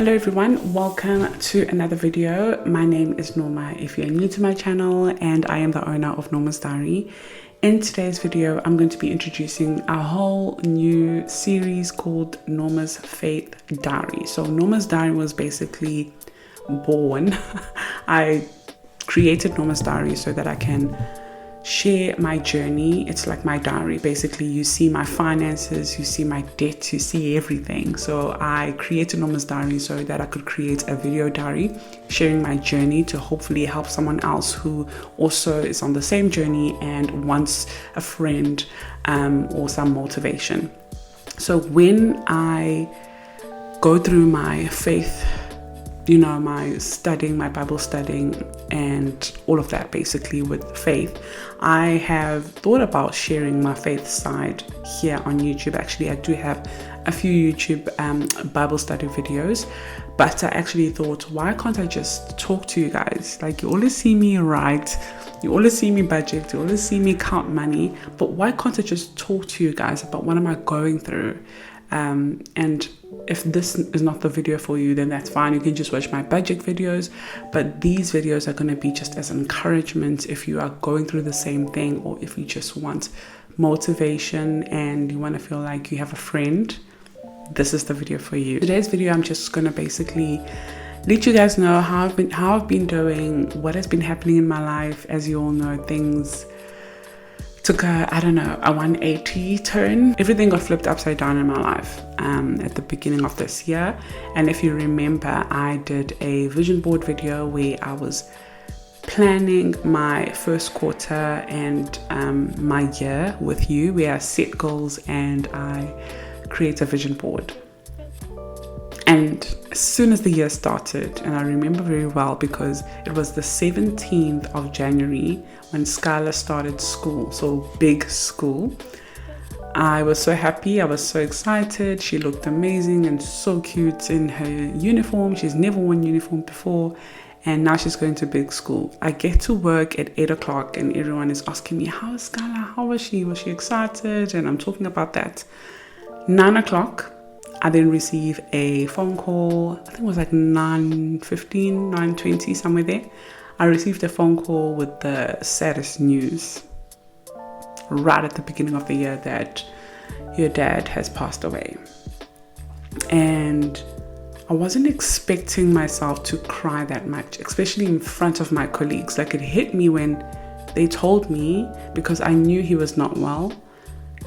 Hello everyone, welcome to another video. My name is Norma if you're new to my channel, and I am the owner of Norma's Diary. In today's video, I'm going to be introducing a whole new series called Norma's Faith Diary. So Norma's Diary was basically born. I created Norma's Diary so that I can share my journey. It's like my diary. Basically, you see my finances, you see my debt, you see everything. So I created Norma's Diary so that I could create a video diary sharing my journey to hopefully help someone else who also is on the same journey and wants a friend or some motivation. So when I go through my faith, my studying, my Bible studying, and all of that basically with faith, I have thought about sharing my faith side here on YouTube. Actually, I do have a few YouTube Bible study videos, but I actually thought, why can't I just talk to you guys? Like, you always see me write, you always see me budget, you always see me count money, but why can't I just talk to you guys about what am I going through? And if this is not the video for you, then that's fine. You can just watch my budget videos, but these videos are going to be just as encouragement if you are going through the same thing, or if you just want motivation and you want to feel like you have a friend. This is the video for you. Today's video, I'm just going to basically let you guys know how I've been doing, what has been happening in my life. As you all know, things took a 180 turn. Everything got flipped upside down in my life at the beginning of this year. And if you remember, I did a vision board video where I was planning my first quarter and my year with you, where I set goals and I create a vision board. And as soon as the year started, and I remember very well because it was the 17th of January when Skylar started school, so big school. I was so happy, I was so excited. She looked amazing and so cute in her uniform. She's never worn uniform before, and now she's going to big school. I get to work at 8 o'clock and everyone is asking me, how is Skylar? How was she? Was she excited? And I'm talking about that. 9 o'clock. I then receive a phone call. I think it was like 9:15, 9:20, somewhere there. I received a phone call with the saddest news right at the beginning of the year that your dad has passed away. And I wasn't expecting myself to cry that much, especially in front of my colleagues. Like, it hit me when they told me, because I knew he was not well.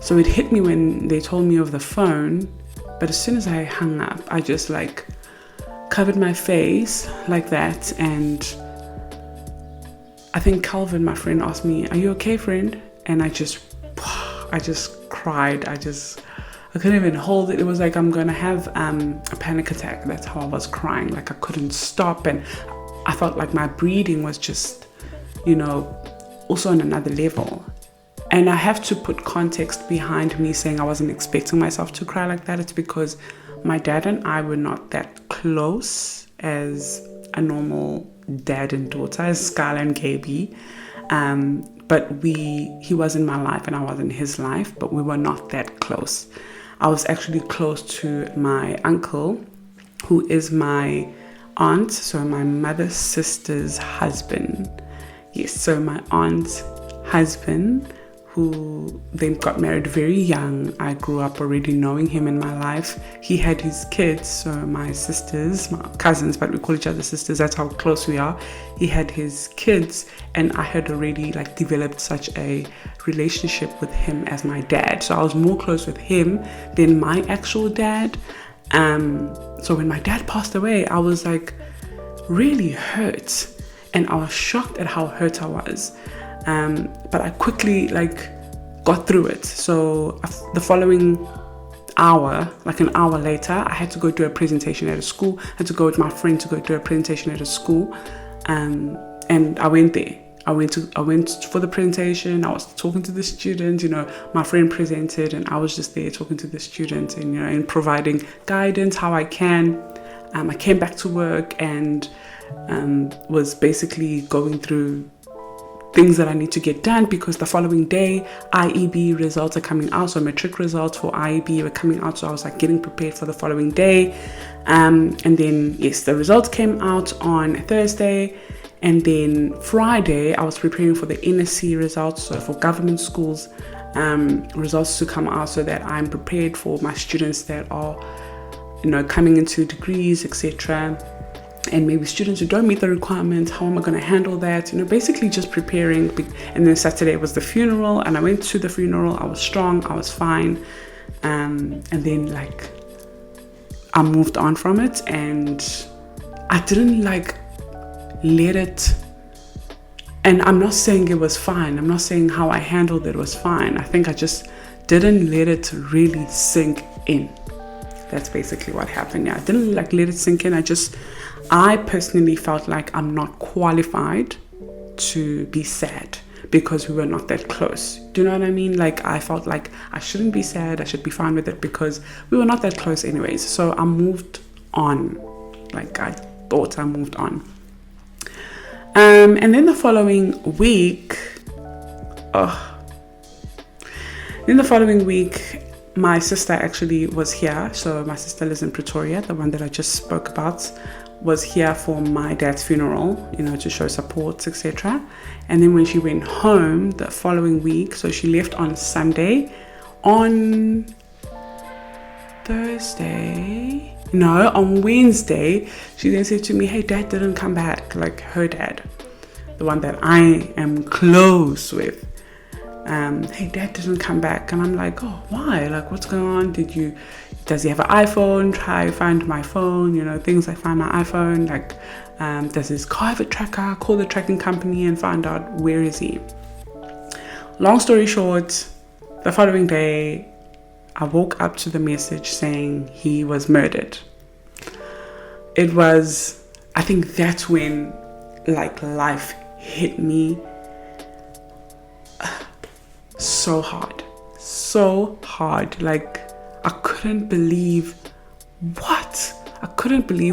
So it hit me when they told me over the phone. But as soon as I hung up, I just covered my face like that. And I think Calvin, my friend, asked me, "Are you okay, friend?" And I just cried. I couldn't even hold it. It was like I'm going to have a panic attack. That's how I was crying. Like, I couldn't stop. And I felt like my breathing was just, also on another level. And I have to put context behind me saying I wasn't expecting myself to cry like that. It's because my dad and I were not that close as a normal dad and daughter, as Skylar and KB. But he was in my life and I was in his life, but we were not that close. I was actually close to my uncle, who is my aunt, so my mother's sister's husband. Yes, so my aunt's husband, who then got married very young. I grew up already knowing him in my life. He had his kids, so my sisters, my cousins, but we call each other sisters, that's how close we are. He had his kids, and I had already developed such a relationship with him as my dad. So I was more close with him than my actual dad. So when my dad passed away, I was really hurt, and I was shocked at how hurt I was. But I quickly got through it. So the following hour, an hour later, I had to go do a presentation at a school. I had to go with my friend to go do a presentation at a school. And I went there. I went for the presentation. I was talking to the students, my friend presented and I was just there talking to the students and, and providing guidance how I can. I came back to work and was basically going through things that I need to get done, because the following day IEB results are coming out. So matric results for IEB were coming out. So I was like getting prepared for the following day. And then, yes, the results came out on Thursday. And then Friday, I was preparing for the NSC results, so for government schools, results to come out, so that I'm prepared for my students that are, coming into degrees, etc. And maybe students who don't meet the requirements, how am I going to handle that? Basically just preparing. And then Saturday was the funeral, and I went to the funeral. I was strong, I was fine. And then I moved on from it, and I didn't let it, and I'm not saying it was fine. I'm not saying how I handled it was fine. I think I just didn't let it really sink in. That's basically what happened. Yeah, I didn't let it sink in. I personally felt like I'm not qualified to be sad because we were not that close. Do you know what I mean? I felt like I shouldn't be sad. I should be fine with it because we were not that close anyways. So I moved on. I thought I moved on. And then the following week, my sister actually was here. So my sister lives in Pretoria, the one that I just spoke about, was here for my dad's funeral, to show support, etc. And then when she went home the following week, so she left on Sunday, on Wednesday, she then said to me, hey, dad didn't come back, her dad, the one that I am close with. Hey, dad didn't come back. And I'm like, oh, why? What's going on? Does he have an iPhone? Try find my phone, things like find my iPhone. Does his car have a tracker? Call the tracking company and find out where is he. Long story short, the following day, I woke up to the message saying he was murdered. I think that's when life hit me so hard. I couldn't believe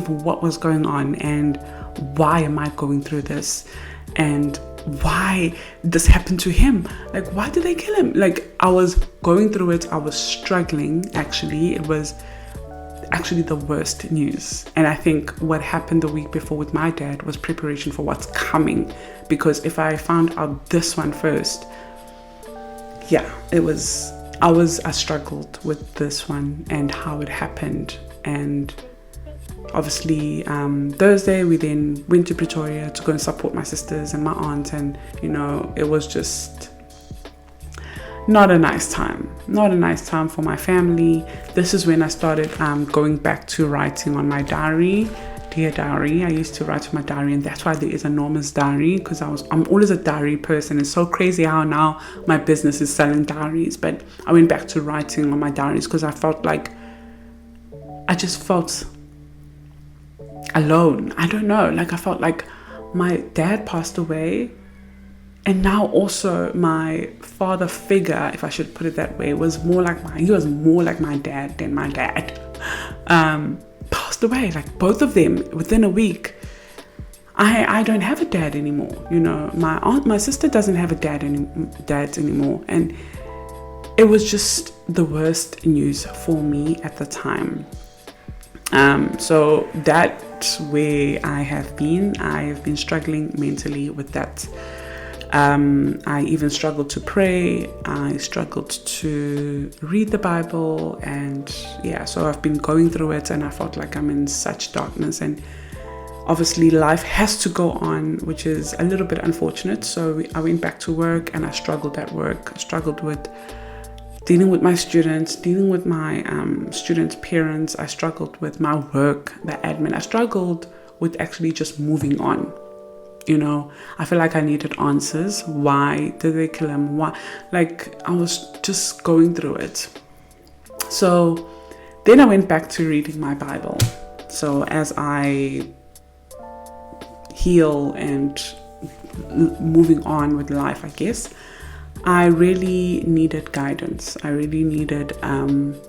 what was going on, and why am I going through this, and why this happened to him. Why did they kill him? I was going through it. I was struggling. Actually, it was actually the worst news. And I think what happened the week before with my dad was preparation for what's coming, because if I found out this one first, I struggled with this one and how it happened. And obviously Thursday we then went to Pretoria to go and support my sisters and my aunt, and it was just not a nice time for my family. This is when I started going back to writing on my diary. Dear diary, I used to write to my diary, and that's why there is a Norma's diary, because I'm always a diary person. It's so crazy how now my business is selling diaries, but I went back to writing on my diaries because I felt I just felt alone. I don't know, I felt like my dad passed away, and now also my father figure, if I should put it that way, was more like my dad than my dad. Passed away, both of them within a week. I don't have a dad anymore. My sister doesn't have a dad anymore, and it was just the worst news for me at the time. So that's where I have been struggling mentally with that. I even struggled to pray. I struggled to read the Bible, and so I've been going through it, and I felt like I'm in such darkness, and obviously life has to go on, which is a little bit unfortunate. So I went back to work, and I struggled at work. I struggled with dealing with my students, dealing with my students' parents. I struggled with my work, the admin. I struggled with actually just moving on. I feel like I needed answers. Why did they kill him? Why? I was just going through it. So then I went back to reading my Bible. So as I heal and moving on with life, I guess, I really needed guidance. I really needed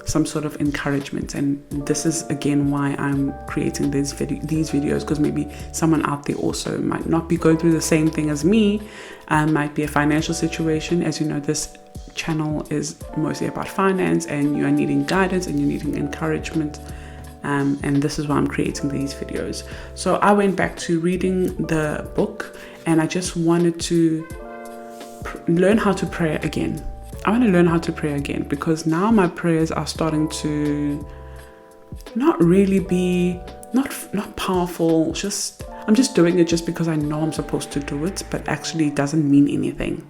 some sort of encouragement. And this is again why I'm creating these videos, because maybe someone out there also might not be going through the same thing as me. Might be a financial situation. As you know, this channel is mostly about finance, and you are needing guidance and you're needing encouragement. And this is why I'm creating these videos. So I went back to reading the book, and I just wanted to learn how to pray again. I want to learn how to pray again, because now my prayers are starting to not really be not powerful. I'm just doing it just because I know I'm supposed to do it, but actually it doesn't mean anything.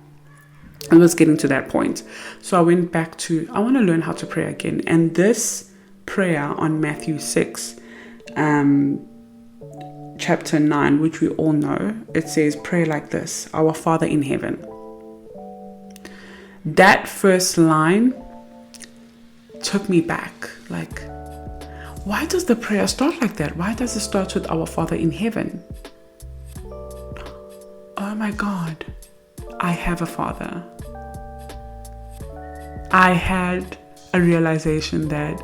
I was getting to that point. So I went back to, I want to learn how to pray again. And this prayer on Matthew 6, chapter 9, which we all know, it says, pray like this: Our Father in heaven. That first line took me back. Like, why does the prayer start like that? Why does it start with our Father in heaven? Oh my God, I have a father. I had a realization that,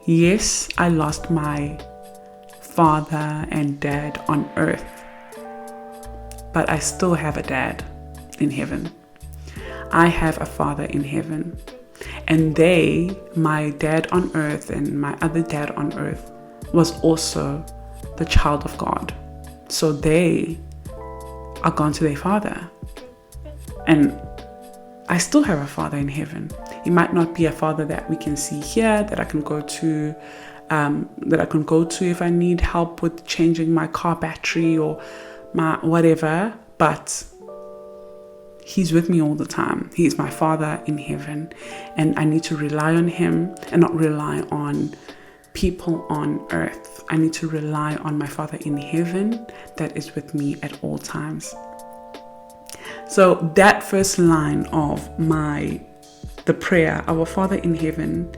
yes, I lost my father and dad on earth, but I still have a dad in heaven. I have a father in heaven. And my dad on earth and my other dad on earth, was also the child of God. So they are gone to their father. And I still have a father in heaven. He might not be a father that we can see here, that I can go to, if I need help with changing my car battery or my whatever, but he's with me all the time. He is my Father in heaven, and I need to rely on him and not rely on people on earth. I need to rely on my Father in heaven that is with me at all times. So that first line of the prayer, Our Father in heaven,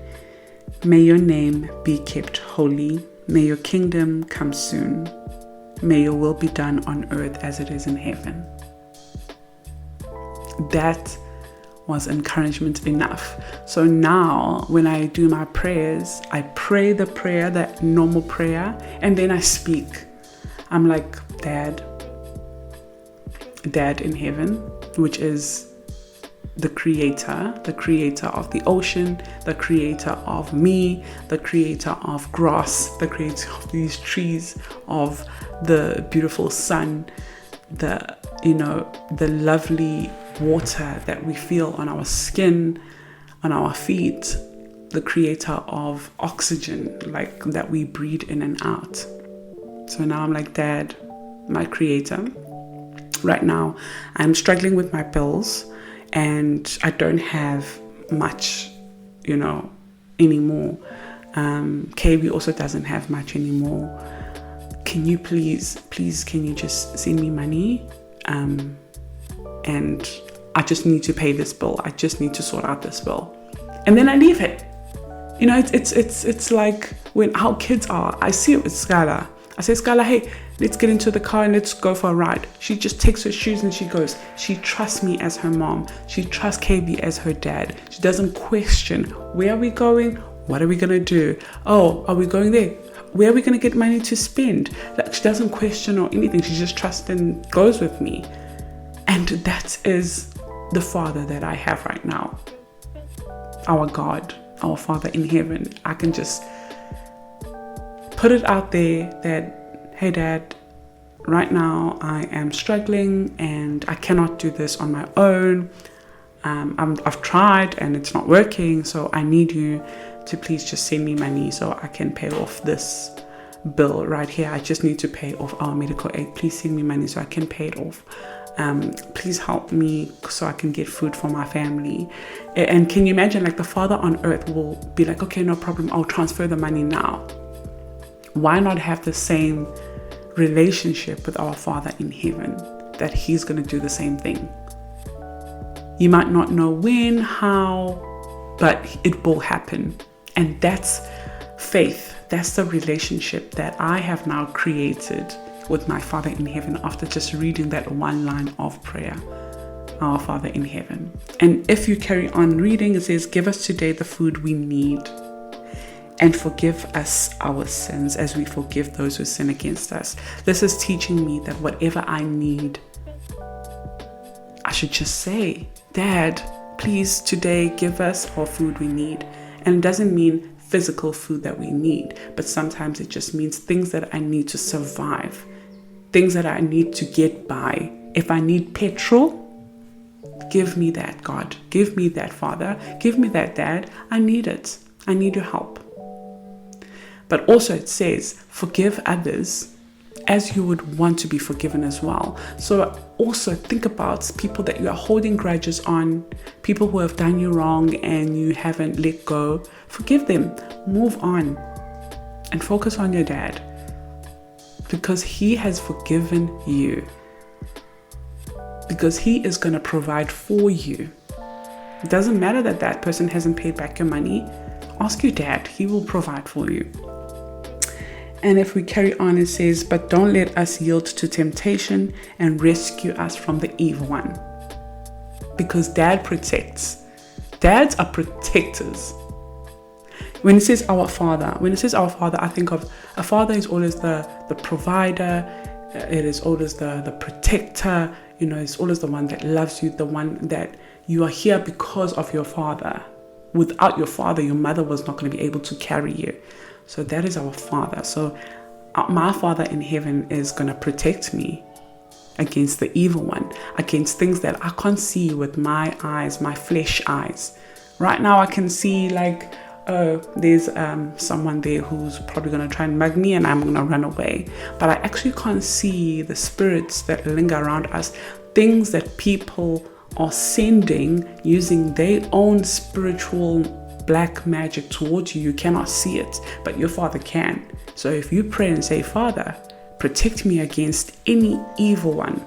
may your name be kept holy. May your kingdom come soon. May your will be done on earth as it is in heaven. That was encouragement enough. So now when I do my prayers, I pray the prayer, that normal prayer, and then I speak. I'm like, Dad in heaven, which is the creator of the ocean, the creator of me, the creator of grass, the creator of these trees, of the beautiful sun, the lovely water that we feel on our skin, on our feet, the creator of oxygen, like that we breathe in and out. So now I'm like, Dad, my creator, right now I'm struggling with my bills and I don't have much, anymore. KB also doesn't have much anymore. Can you please, can you just send me money? And I just need to pay this bill. I just need to sort out this bill. And then I leave it. It's like when our kids are, I see it with Skylar. I say, Skylar, hey, let's get into the car and let's go for a ride. She just takes her shoes and she goes. She trusts me as her mom. She trusts KB as her dad. She doesn't question, where are we going? What are we going to do? Oh, are we going there? Where are we going to get money to spend? Like, she doesn't question or anything. She just trusts and goes with me. And that is the Father that I have right now. Our God, our Father in heaven. I can just put it out there that, hey, Dad, right now I am struggling and I cannot do this on my own. I've tried and it's not working. So I need you to please just send me money so I can pay off this bill right here. I just need to pay off our medical aid. Please send me money so I can pay it off. Please help me so I can get food for my family. And can you imagine, like, the Father on earth will be like, okay, no problem, I'll transfer the money now. Why not have the same relationship with our Father in heaven, that he's going to do the same thing? You might not know when, how, but it will happen. And that's faith. That's the relationship that I have now created with my Father in heaven after just reading that one line of prayer. our Father in heaven. And if you carry on reading, it says, give us today the food we need, and forgive us our sins as we forgive those who sin against us. This is teaching me that whatever I need, I should just say, Dad, please today give us our food we need. And it doesn't mean physical food that we need, but sometimes it just means things that I need to survive, things that I need to get by. If I need petrol, give me that, God. Give me that, Father. Give me that, Dad. I need it. I need your help. But also it says, forgive others as you would want to be forgiven as well. So also think about people that you are holding grudges on, people who have done you wrong and you haven't let go. Forgive them, move on, and focus on your dad, because he has forgiven you, because he is going to provide for you. It doesn't matter that that person hasn't paid back your money. Ask your dad, he will provide for you. And if we carry on, it says, but don't let us yield to temptation, and rescue us from the evil one. Because dad protects. Dads are protectors. When it says our Father, I think of a father is always the provider. It is always the protector. It's always the one that loves you, the one that you are here because of your father. Without your father, your mother was not going to be able to carry you. So that is our Father. So my Father in heaven is going to protect me against the evil one, against things that I can't see with my eyes, my flesh eyes. Right now I can see like, oh, there's someone there who's probably going to try and mug me and I'm going to run away. But I actually can't see the spirits that linger around us, things that people are sending using their own spiritual black magic towards you. You cannot see it, but your Father can. So if you pray and say, Father, protect me against any evil one,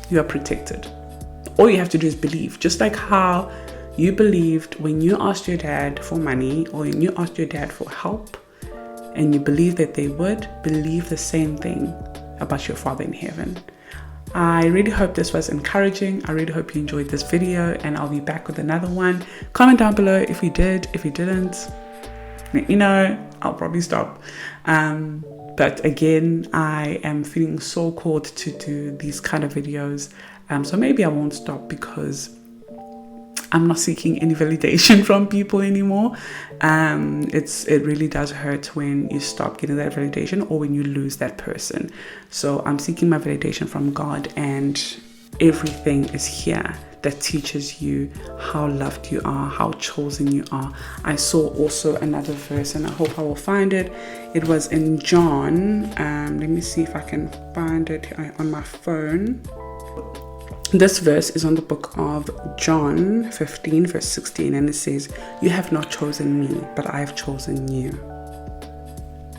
you are protected. All you have to do is believe. Just like how you believed when you asked your dad for money, or when you asked your dad for help, and you believed that they would, believe the same thing about your Father in heaven. I really hope this was encouraging. I really hope you enjoyed this video, and I'll be back with another one. Comment down below if you did. If you didn't, let me know. I'll probably stop. But again, I am feeling so called to do these kind of videos. So maybe I won't stop, because I'm not seeking any validation from people anymore. It really does hurt when you stop getting that validation, or when you lose that person. So I'm seeking my validation from God, and everything is here that teaches you how loved you are, how chosen you are. I saw also another verse, and I hope I will find it. It was in John. Let me see if I can find it on my phone. This verse is on the book of John 15 verse 16, and it says, you have not chosen me, but I have chosen you.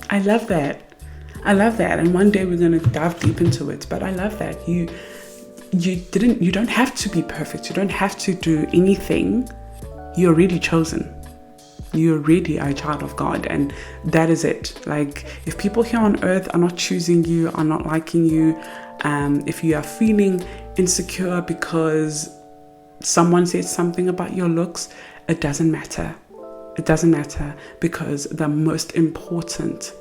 I love that. And one day we're going to dive deep into it, but I love that. You don't have to be perfect. You don't have to do anything. You're already chosen. You already are a child of God, and that is it. Like, if people here on earth are not choosing you, are not liking you, if you are feeling insecure because someone said something about your looks, it doesn't matter. It doesn't matter, because the most important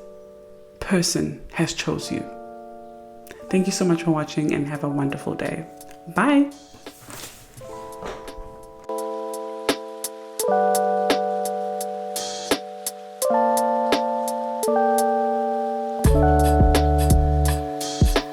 person has chose you. Thank you so much for watching, and have a wonderful day. Bye.